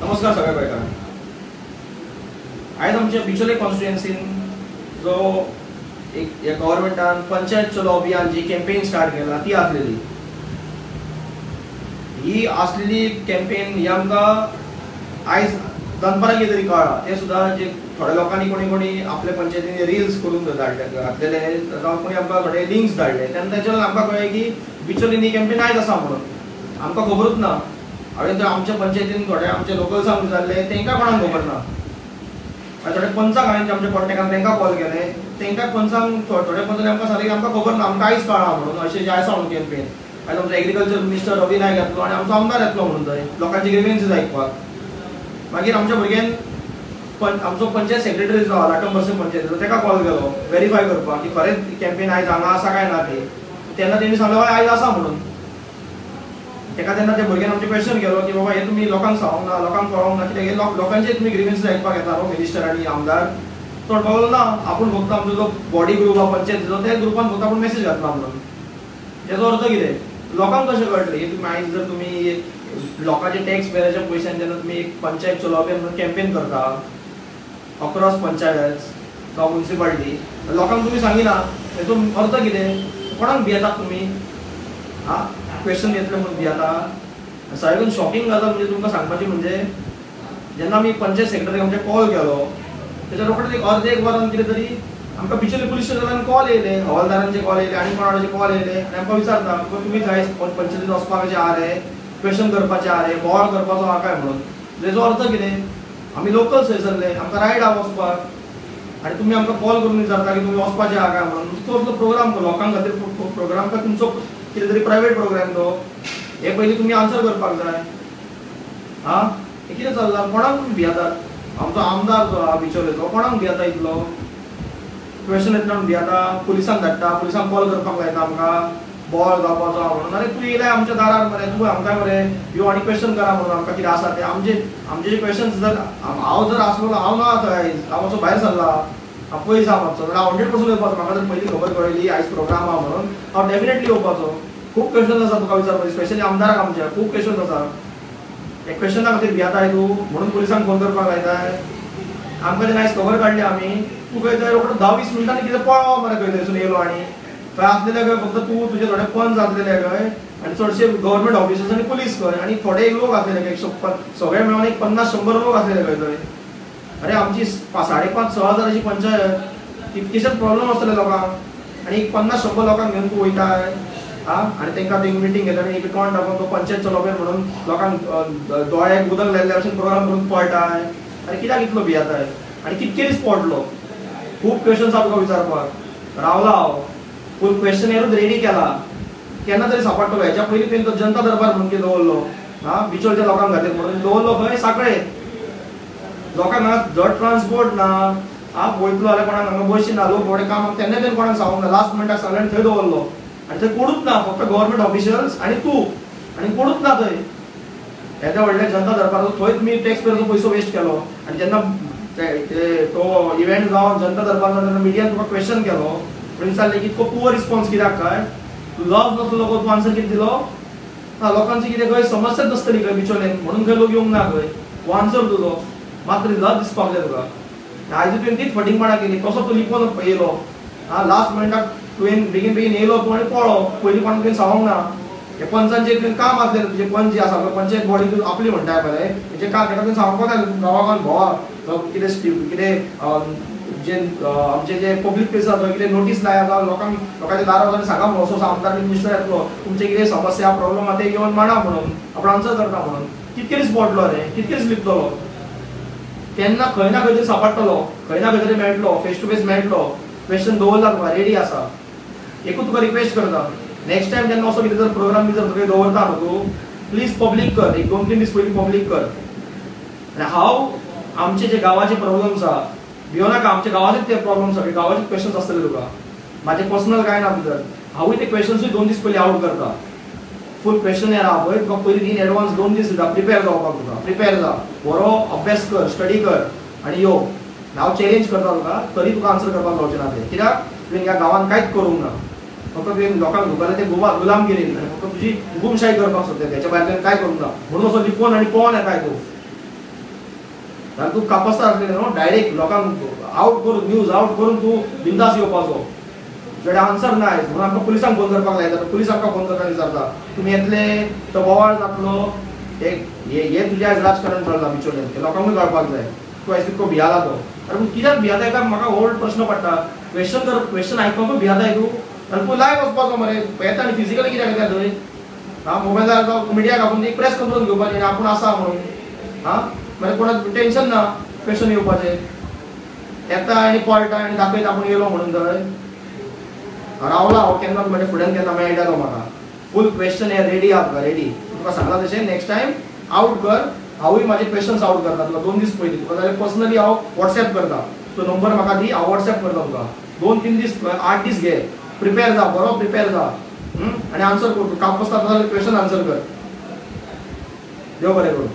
नमस्कार सगळ्या गोंयकारांक. आयज आमच्या बिचोले कॉन्स्टिट्युएन्सीन जो एक गव्हर्मेंटान पंचायत चलो अभियान जी कॅम्पेन स्टार्ट केला ती आसलेली. ही आसलेली कॅम्पेन ही आमकां आयज दनपारां कितें तरी कळ्ळां. ते सुद्दां जे थोड्या लोकांनी कोणी आपल्या पंचायतींनी रिल्स करून घातलेले जावं कोणी आमकां थोडे लिंक्स धाडले तेन्ना तेच्या आमकां कळ्ळें की बिचोलीन ही कॅम्पेन आयज आसा म्हणून. आमकां खबरूच ना. हांवें तर आमच्या पंचायतीन थोडे आमचे लोकल्सांक विचारले, तेंकां कोणाक खबर ना. थोडे पंचाक हांवें आमच्या कॉन्टेक्टान तेंकां कॉल केले. तेंकां पंचांक थोडे पंचांनी आमकां सांगलें की आमकां खबर ना, आमकां आयज कळ्ळां म्हणून अशें जें आसा म्हणून कॅम्पेन. आयज आमचो एग्रीकल्चर मिनिस्टर रवी नायक येतलो आनी आमचो आमदार येतलो म्हणून थंय लोकांची ग्रिव्हन्सीस आयकपाक. मागीर आमच्या भुरग्यान आमचो पंचायत सेक्रेटरी जो आहा लाटम बर्से पंचायतीचो तेका कॉल केलो व्हेरीफाय करपाक की खरेंच कॅम्पेन आयज हांगा आसा काय ना ती. तेन्ना तेणी सांगलें हय आयज आसा म्हणून. तेका तेन्ना त्या भुरग्यान आमचे क्वेश्चन केलो की बाबा हे तुमी लोकांक सांगूंक ना, लोकांक कळोवंक ना, कित्याक लोकांचे तुमी ग्रिव्हन्सीस आयकपाक येता न्हू मिनिस्टर आनी आमदार. तो म्हणपाक ना आपूण फक्त आमचो जो बॉडी ग्रूप आहा पंचायतीचो त्या ग्रुपान फक्त आपूण मेसेज घातला म्हणून. तेजो अर्थ कितें? लोकांक कशें कळटलें की तुमी आयज जर तुमी लोकांचे टॅक्स पेयराच्या पयशांनी जेन्ना तुमी एक पंचायत चलोवपी म्हणून कॅम्पेन करता अक्रॉस पंचायत जावं म्युनिसिपालिटी, लोकांक तुमी सांगिना हेचो अर्थ कितें? कोणाक भियेतात तुमी? क्वेश्चन येतले म्हणून भियेता. सगळ्याकून शॉकिंग गजाल म्हणजे तुमकां सांगपाची म्हणजे जेन्ना आमी पंचायत सेक्रेटरीक आमचे कॉल केलो तेच्या रोखडेच एक अर्द एक वरान कितें तरी आमकां बिचोली पुलीस स्टेशनान कॉल येयले, हवालदारांचे कॉल येयले आनी कोणाचे कॉल येयले आनी आमकां विचारता तुमी थंय पंचायतीन वचपाचे आहा रे, क्वेश्चन करपाचे आहा रे, बोवाळ करपाचो आहा काय म्हणून. तेजो अर्थ कितें? आमी लोकल थंयसरले, आमकां रायड आहा वचपाक आनी तुमी आमकां कॉल करून विचारता की तुमी वचपाचे आहा काय म्हणून. तो असलो प्रोग्राम लोकां खातीर प्रोग्राम काय तुमचो कितें तरी प्रायवेट प्रोग्राम तो हे पयलीं तुमी आन्सर करपाक जाय. हे कितें चल्लां? कोणाक तुमी भियेतात? आमचो आमदार जो आहा बिचोलेचो कोणाक भियेता इतलो? क्वेश्चन येतलो म्हणून भियेता, पुलिसांक धाडटा, पुलिसांक कॉल करपाक लायता आमकां बोवाळ जावपाचो आहा म्हणून. आरे तूं येयलाय आमच्या दारार मरे, तूं आमकां मरे यो आनी क्वेश्चन करा म्हणून आमकां कितें आसा तें. आमचे जे क्वेश्चन्स जर हांव जर आसलो हांव ना थंय, हांव मातसो भायर सरला, हांव पयस आहा मातसो, जाल्यार हांव 100% येवपाचो. म्हाका जर पयलीं खबर कळयली आयज प्रोग्राम आहा म्हणून हांव डेफिनेटली येवपाचो. खूब क्वेश्चन्स आसा तुका विचारपाचे, स्पेशली आमदाराक आमच्या खूब क्वेश्चन्स आसा. हे क्वेश्चना खातीर भियेताय तूं म्हणून पुलिसांक फोन करपाक लायताय. आमकां जेन्ना आयज खबर काडली आमी तूं खंय थंय रोखडो 10-20 मिनटांनी कितें पळो मरे खंय थंयसून येयलो आनी थंय आसलेले खंय फक्त तूं, तुजे थोडे पंच आसलेले खंय आनी चडशे गव्हर्मेंट ऑफिसर्स आनी पुलीस खंय आनी थोडे लोक आसलेले खंय सगळे मेळून एक 50-100 लोक आसलेले खंय थंय. अरे आमची 5,500-6 हजाराची पंचायत, कितकेशेच प्रॉब्लेम आसतले लोकांक आनी 50-100 लोकांक घेवन तूं वयताय आनी तेंकां ती मिटींग घेता आनी एक तोंड दाखोवन तो पंचायत चलोवपी म्हणून लोकांक दोळ्याक उदक लायल्या भशेन प्रोग्राम करून पळटाय. आनी कित्याक इतलो भियेताय? आनी कितके दीस पडलो? खूब क्वेश्चन्स आहा तुका विचारपाक. रावला हांव फूल क्वेश्चनेरूच रेडी केला, केन्ना तरी सांपडटलो. हेच्या पयलीं तुवें तो जनता दरबार म्हणून कितें दवरलो बिचोलच्या लोकांक खातीर म्हणून दवरलो खंय सांकळे. लोकांक हांगा जड ट्रान्सपोर्ट ना, वयतलो जाल्यार कोणाक हांगा बशी ना, लोक थोडे काम तेन्ना तेणें कोणाक सांगूंक ना. लास्ट मिनटाक सांगलें आनी थंय दवरलो आनी थंय कोणूच ना, फक्त गव्हर्मेंट ऑफिशियल्स आनी तूं आनी कोणूच ना थंय. येद्या व्हडल्या जनता दरबाराचो थंय तुमी टॅक्स पेयराचो पयसो वेस्ट केलो. आनी जेन्ना तो इव्हेंट जावन जनता दरबार तेन्ना मिडियान तुका क्वेश्चन केलो पूण विचारलें की इतको पुअर रिस्पॉन्स कित्याक काय? तूं लज नासलो तूं आन्सर कितें दिलो? लोकांची कितें खंय समस्याच नासतली खंय बिचोलेन म्हणून खंय लोक येवंक ना खंय. हो आन्सर तुजो मात्र लज दिसपाक जाय तुका. आयज तुवें तीच फटींगपणां केली. कसो तूं लिपोवन येयलो लास्ट मिनटाक तुवें बेगीन येयलो तूं आनी पळो. पयलीं कोणाक तुवें सांगूंक ना. हे पंचांचें तुवें काम आसलें तुजें पंच जी आसा पळय पंचायत बॉडी तूं आपली म्हणटाय पळय हेजें काम तेका तुवें सांगपाक जाय गांवागांवान भोंवा कितें जे आमचे जे पब्लीक प्लेस आसा थंय कितें नोटीस लाया जावं लोकांच्या दारार वचून सांगा म्हणून असो आमदार मिनिस्टर येतलो तुमचे कितें समस्या प्रॉब्लेम आहा ते येवन मांडा म्हणून आपण आन्सर करता म्हणून. कितके दीस पडलो रे, कितके दीस लिपतलो? केन्ना खंय ना खंय तरी सांपडटलो, खंय ना खंय तरी मेळटलो, फेस टू फेस मेळटलो. क्वेश्चन दवरला तुका रेडी आसा. एकूच तुका रिक्वेस्ट करता नेक्स्ट टायम जेन्ना असो कितें जर प्रोग्राम जर तुका दवरता न्हू तूं प्लीज पब्लीक कर. एक 2-3 दीस पयलीं पब्लीक कर. आनी हांव आमचे जे गांवाचे प्रॉब्लेम्स आहा भियोनाका, आमच्या गांवाचेच ते प्रॉब्लेम सगळे गांवाचे क्वेश्चन्स आसतले तुका. म्हाजे पर्सनल कांय ना भितर. हांवूय ते क्वेश्चन्सूय 2 दीस पयलीं आउट करता. फूल क्वेश्चन आहा पळय तुका पयलीं इन एडवान्स 2 दीस दिता प्रिपेर जावपाक. तुका प्रिपेर जा, बरो अभ्यास कर, स्टडी कर आनी यो. हांव चॅलेंज करता तुका तरी तुका आन्सर करपाक जावचें ना तें. कित्याक तुवें ह्या गांवांत कांयच करूंक ना. फक्त तुवें लोकांक धुकलें ते गुलामगिरी आनी फक्त तुजी हुकुमशाही करपाक सोदता. तेच्या भायर तुवें कांय करूंक ना म्हणून असो लिपोवन आनी पळोवन येताय तूं. जाल्यार तूं कापासता न्हू डायरेक्ट लोकांक आउट करून न्यूज आउट करून तूं बिंदास येवपाचो. तुजे आन्सर ना म्हणून आमकां पुलिसांक फोन करपाक लायता. पुलीस आमकां फोन करता विचारता तुमी येतले तो बोवाळ जातलो. हे तुजें आयज राजकारण चलता बिचोलें ते लोकांकूय कळपाक जाय तूं आयज कितको भियाला तो. अरे पूण कित्याक भियाताय काय म्हाका व्हड प्रश्न पडटा. क्वेश्चन आयकपाकूय भियाताय तूं आनी तूं लायव्ह वचपाचो मरे येता आनी फिजिकली कित्याक येता थंय. मोबायलार मिडिया घालून एक प्रेस कॉन्फरन्स घेवपाची आनी आपूण आसा म्हणून मागीर कोणाक टेन्शन ना क्वेश्चन येवपाचें. येता आनी पळटा आनी दाखयता आपूण येयलो म्हणून थंय रावला हांव केन्ना म्हणजे फुड्यान केन्ना मेळटलो म्हाका. फूल क्वेश्चन हे रेडी आहा रेडी. तुका सांगला तशें नेक्स्ट टायम आउट कर. हांवूय म्हाजे क्वेश्चन्स आउट करता तुका 2 दीस पयलीं. तुका जाल्यार पर्सनली हांव वॉट्सॅप करता. तो नंबर म्हाका दी हांव वॉट्सॅप करता तुका. 2-3 दीस 8 दीस घे. प्रिपेर जा बरो प्रिपेर जा आनी आन्सर कर. तूं काम बसता जाल्यार क्वेश्चन आन्सर कर. देव बरें करूं.